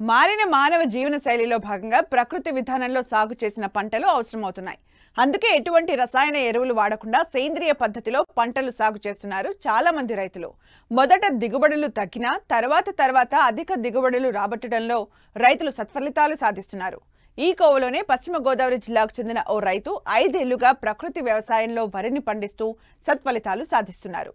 మారిన మానవ జీవన శైలిలో భాగంగా ప్రకృతి విధానంలో సాగు చేసిన పంటలు అవసరమవుతున్నాయి. అందుకే ఎటువంటి రసాయన ఎరువులు వాడకుండా సేంద్రియ పద్ధతిలో పంటలు సాగు చేస్తున్నారు చాలా మంది రైతులు. మొదట దిగుబడులు తగ్గినా తర్వాత అధిక దిగుబడులు రాబట్టడంలో రైతులు సత్ఫలితాలు సాధిస్తున్నారు. ఈ కోవలోనే పశ్చిమ గోదావరి జిల్లాకు చెందిన ఓ రైతు 5 ఏళ్లుగా ప్రకృతి వ్యవసాయంలో వరిని పండిస్తూ సత్ఫలితాలు సాధిస్తున్నారు.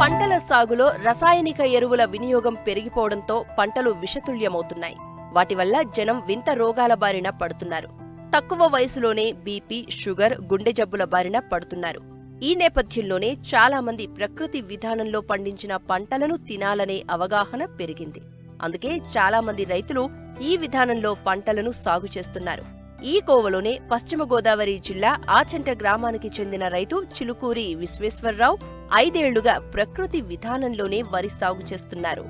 పంటల సాగులో రసాయనిక ఎరువుల వినియోగం పెరిగిపోవడంతో పంటలు విషతుల్యమవుతున్నాయి. వాటి వల్ల జనం వింత రోగాల బారిన పడుతున్నారు. తక్కువ వయసులోనే బీపీ, షుగర్, గుండె జబ్బుల బారిన పడుతున్నారు. ఈ నేపథ్యంలోనే చాలా మంది ప్రకృతి విధానంలో పండించిన పంటలను తినాలనే అవగాహన పెరిగింది. అందుకే చాలా మంది రైతులు ఈ విధానంలో పంటలను సాగు చేస్తున్నారు. ఈ కోవలోనే పశ్చిమ గోదావరి జిల్లా ఆచంట గ్రామానికి చెందిన రైతు చిలుకూరి విశ్వేశ్వరరావు 5 ఏళ్లుగా ప్రకృతి విధానంలోనే వరి సాగు చేస్తున్నారు.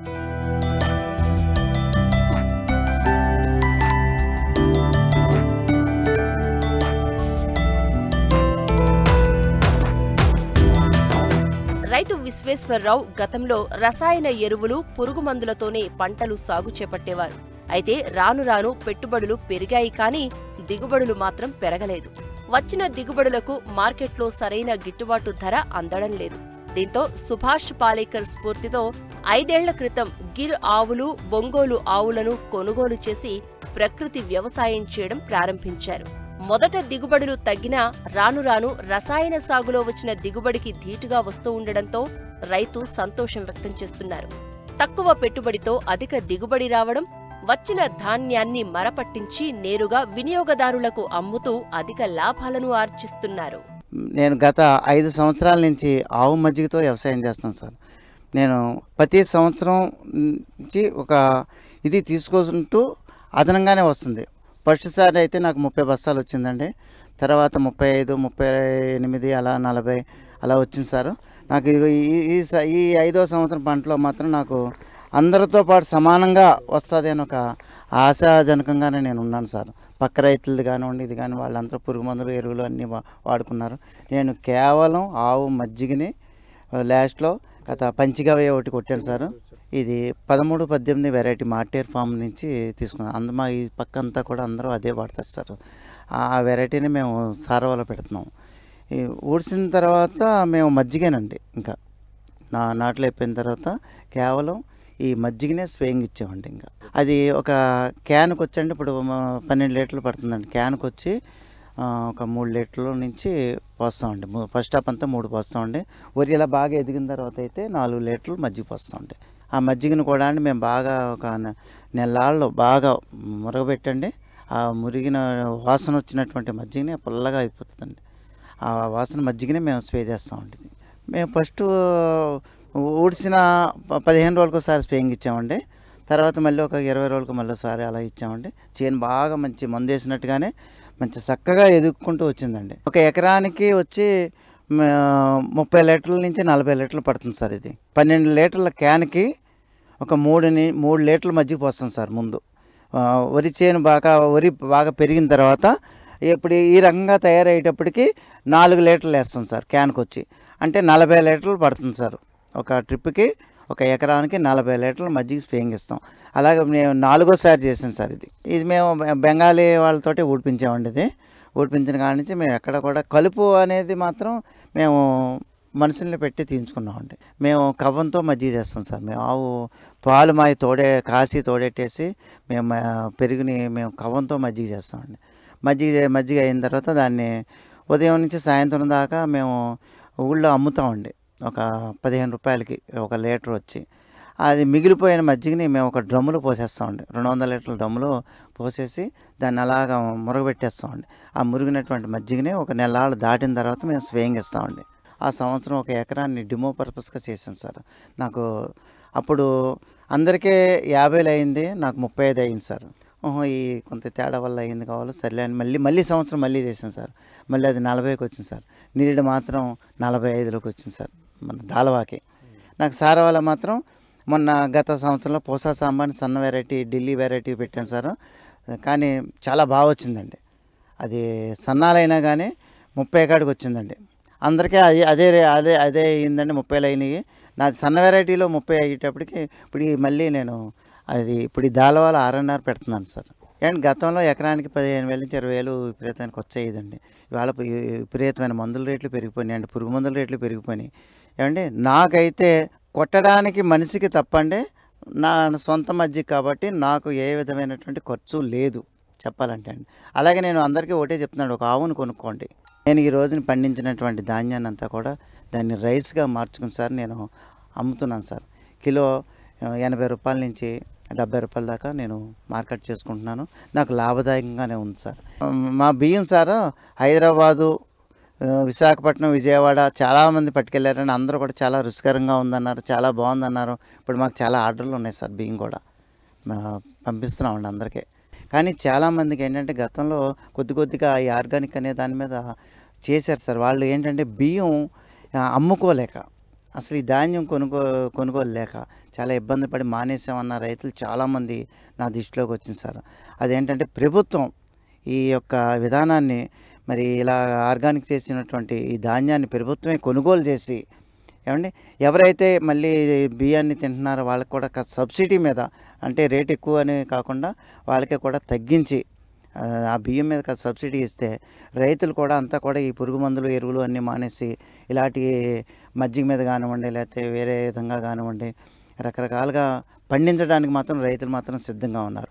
రైతు విశ్వేశ్వరరావు గతంలో రసాయన ఎరువులు, పురుగుమందులతోనే పంటలు సాగు చేపట్టేవారు. అయితే రాను రాను పెట్టుబడులు పెరిగాయి, కానీ దిగుబడులు మాత్రం పెరగలేదు. వచ్చిన దిగుబడులకు మార్కెట్లో సరైన గిట్టుబాటు ధర అందడం లేదు. దీంతో సుభాష్ పాలేకర్ స్ఫూర్తితో 5 ఏళ్ల క్రితం గిర్ ఆవులు, ఒంగోలు ఆవులను కొనుగోలు చేసి ప్రకృతి వ్యవసాయం చేయడం ప్రారంభించారు. మొదట దిగుబడులు తగ్గినా రాను రాను రసాయన సాగులో వచ్చిన దిగుబడికి ధీటుగా వస్తూ ఉండడంతో రైతు సంతోషం వ్యక్తం చేస్తున్నారు. తక్కువ పెట్టుబడితో అధిక దిగుబడి రావడం, వచ్చిన ధాన్యాన్ని మరపట్టించి నేరుగా వినియోగదారులకు అమ్ముతూ అధిక లాభాలను ఆర్జిస్తున్నారు. నేను గత 5 సంవత్సరాల నుంచి ఆవు మజ్జిగతో వ్యవసాయం చేస్తాను సార్. నేను ప్రతి సంవత్సరం నుంచి ఒక ఇది తీసుకుంటూ అదనంగానే వస్తుంది. ఫస్ట్ సారి అయితే నాకు 30 బస్తాలు వచ్చిందండి. తర్వాత 35, 38 అలా 40 అలా వచ్చింది సార్. నాకు ఈ 5వ సంవత్సరం పంటలో మాత్రం నాకు అందరితో పాటు సమానంగా వస్తుంది అని ఒక ఆశాజనకంగానే నేను ఉన్నాను సార్. పక్క రైతులది కానివ్వండి, ఇది కానీ వాళ్ళందరూ పురుగు మందులు, ఎరువులు అన్నీ వాడుకున్నారు. నేను కేవలం ఆవు మజ్జిగని లాస్ట్లో గత పంచిగవే ఒకటి కొట్టాను సార్. ఇది 13, 18 వెరైటీ మార్టేర్ ఫామ్ నుంచి తీసుకున్నాను. మా ఈ పక్క అంతా కూడా అందరూ అదే వాడతారు సార్. ఆ వెరైటీని మేము సారవాలో పెడుతున్నాం. ఈ ఊడ్చిన తర్వాత మేము మజ్జిగేనండి, ఇంకా నాట్లు అయిపోయిన తర్వాత కేవలం ఈ మజ్జిగనే స్ప్రేయింగ్ ఇచ్చామండి. ఇంకా అది ఒక క్యాన్కి వచ్చండి, ఇప్పుడు 12 లీటర్లు పడుతుందండి. క్యాన్కి వచ్చి ఒక 3 లీటర్ల నుంచి పోస్తామండి. ఫస్ట్ హాఫ్ అంతా 3 పోస్తామండి. వరి ఇలా బాగా ఎదిగిన తర్వాత అయితే 4 లీటర్లు మజ్జిగ పోస్తామండి. ఆ మజ్జిగను కూడా అండి మేము బాగా ఒక నెలల్లో బాగా మురగబెట్టండి. ఆ మురిగిన వాసన వచ్చినటువంటి మజ్జిగనే పుల్లగా అయిపోతుందండి. ఆ వాసన మజ్జిగనే మేము స్ప్రే చేస్తామండి. మేము ఫస్ట్ ఊడ్చిన 15 రోజులకు ఒకసారి స్ప్రేయింగ్ ఇచ్చామండి. తర్వాత మళ్ళీ ఒక 20 రోజులకు మళ్ళీ ఒకసారి అలా ఇచ్చామండి. చేను బాగా మంచి మందు వేసినట్టుగానే మంచి చక్కగా ఎదుక్కుంటూ వచ్చిందండి. ఒక ఎకరానికి వచ్చి 30 లీటర్ల నుంచి 40 లీటర్లు పడుతుంది సార్. ఇది 12 లీటర్ల క్యాన్కి ఒక 3 లీటర్ల మజ్జిగ పోస్తాం సార్. ముందు వరి చేను వరి బాగా పెరిగిన తర్వాత ఇప్పుడు ఈ రకంగా తయారయ్యేటప్పటికి 4 లీటర్లు వేస్తాం సార్ క్యాన్కి వచ్చి. అంటే 40 లీటర్లు పడుతుంది సార్. ఒక ట్రిప్కి ఒక ఎకరానికి 40 లీటర్ల మజ్జిగ స్ప్రేయింగ్ ఇస్తాం. అలాగే మేము 4వసారి చేసాను సార్. ఇది మేము బెంగాలీ వాళ్ళతోటి ఊడిపించామండి. ఇది ఊడిపించిన కాడి నుంచి మేము ఎక్కడ కూడా కలుపు అనేది మాత్రం మేము మనుషుల్ని పెట్టి తీయించుకున్నామండి. మేము కవ్వంతో మజ్జిగ చేస్తాం సార్. మేము ఆవు పాలు మాయి కాసి తోడెట్టేసి మేము పెరుగుని మేము కవ్వంతో మజ్జిగ చేస్తామండి. మజ్జిగ అయిన తర్వాత దాన్ని ఉదయం నుంచి సాయంత్రం దాకా మేము ఊళ్ళో అమ్ముతామండి. ఒక 15 రూపాయలకి 1 లీటర్ వచ్చి. అది మిగిలిపోయిన మజ్జిగని మేము ఒక డ్రమ్ములో పోసేస్తామండి. 200 లీటర్ల డ్రమ్ములో పోసేసి దాన్ని అలాగా మురగబెట్టేస్తామండి. ఆ మురిగినటువంటి మజ్జిగని ఒక నెలలు దాటిన తర్వాత మేము స్ప్రేయింగ్ ఇస్తామండి. ఆ సంవత్సరం ఒక ఎకరాన్ని డిమో పర్పస్గా చేశాను సార్. నాకు అప్పుడు అందరికీ 50 అయింది, నాకు 35 అయింది సార్. ఈ కొంత తేడా వల్ల అయింది కావాలి సర్లే అని మళ్ళీ సంవత్సరం మళ్ళీ చేశాను సార్. మళ్ళీ అది 40కి వచ్చింది సార్. నీడ మాత్రం 45లోకి వచ్చింది సార్. మన దాలవాకి నాకు సారవాల మాత్రం మొన్న గత సంవత్సరంలో పోసా సాంబాని సన్న వెరైటీ, ఢిల్లీ వెరైటీ పెట్టాను సార్. కానీ చాలా బాగా వచ్చిందండి. అది సన్నాలైనా కానీ 30 కాడికి వచ్చిందండి. అందరికీ అదే అయిందండి. 30 అయినాయి. నాది సన్న వెరైటీలో 30 అయ్యేటప్పటికి ఇప్పుడు మళ్ళీ నేను ఇప్పుడు ఈ దాలవాల 6.5 పెడుతున్నాను సార్. అండ్ గతంలో ఎకరానికి 15,000 నుంచి 20,000 విపరీతానికి వచ్చేదండి. ఇవాళ విపరీతమైన మందుల రేట్లు పెరిగిపోయినాయండి, పురుగు మందుల రేట్లు పెరిగిపోయినాయి. ఏమండి నాకైతే కొట్టడానికి మనిషికి తప్పండి, నా సొంత మజ్జిగ కాబట్టి నాకు ఏ విధమైనటువంటి ఖర్చు లేదు చెప్పాలంటే అండి. అలాగే నేను అందరికీ ఒకటే చెప్తున్నాను, ఒక ఆవును కొనుక్కోండి. నేను ఈ రోజున పండించినటువంటి ధాన్యాన్ని అంతా కూడా దాన్ని రైస్గా మార్చుకుని సార్ నేను అమ్ముతున్నాను సార్. కిలో 80 రూపాయల నుంచి 70 రూపాయల దాకా నేను మార్కెట్ చేసుకుంటున్నాను. నాకు లాభదాయకంగానే ఉంది సార్. మా బియ్యం సార్ హైదరాబాదు, విశాఖపట్నం, విజయవాడ చాలామంది పట్టుకెళ్ళారని అందరూ కూడా చాలా రుచికరంగా ఉందన్నారు, చాలా బాగుందన్నారు. ఇప్పుడు మాకు చాలా ఆర్డర్లు ఉన్నాయి సార్, బియ్యం కూడా పంపిస్తున్నామండి అందరికీ. కానీ చాలామందికి ఏంటంటే గతంలో కొద్దిగా ఈ ఆర్గానిక్ అనే దాని మీద చేశారు సార్. వాళ్ళు ఏంటంటే బియ్యం అమ్ముకోలేక, అసలు ఈ ధాన్యం కొనుగోలేక చాలా ఇబ్బంది పడి మానేసామన్న రైతులు చాలామంది నా దృష్టిలోకి వచ్చింది సార్. అదేంటంటే ప్రభుత్వం ఈ యొక్క విధానాన్ని మరి ఇలా ఆర్గానిక్ చేసినటువంటి ఈ ధాన్యాన్ని ప్రభుత్వమే కొనుగోలు చేసి, ఏమండి ఎవరైతే మళ్ళీ బియ్యాన్ని తింటున్నారో వాళ్ళకి కూడా సబ్సిడీ మీద, అంటే రేట్ ఎక్కువ అని కాకుండా వాళ్ళకి కూడా తగ్గించి ఆ బియ్యం మీద సబ్సిడీ ఇస్తే రైతులు కూడా అంతా కూడా ఈ పురుగు మందులు, ఎరువులు అన్నీ మానేసి ఇలాంటి మజ్జిగ మీద కానివ్వండి, లేకపోతే వేరే విధంగా కానివ్వండి రకరకాలుగా పండించడానికి మాత్రం రైతులు మాత్రం సిద్ధంగా ఉన్నారు.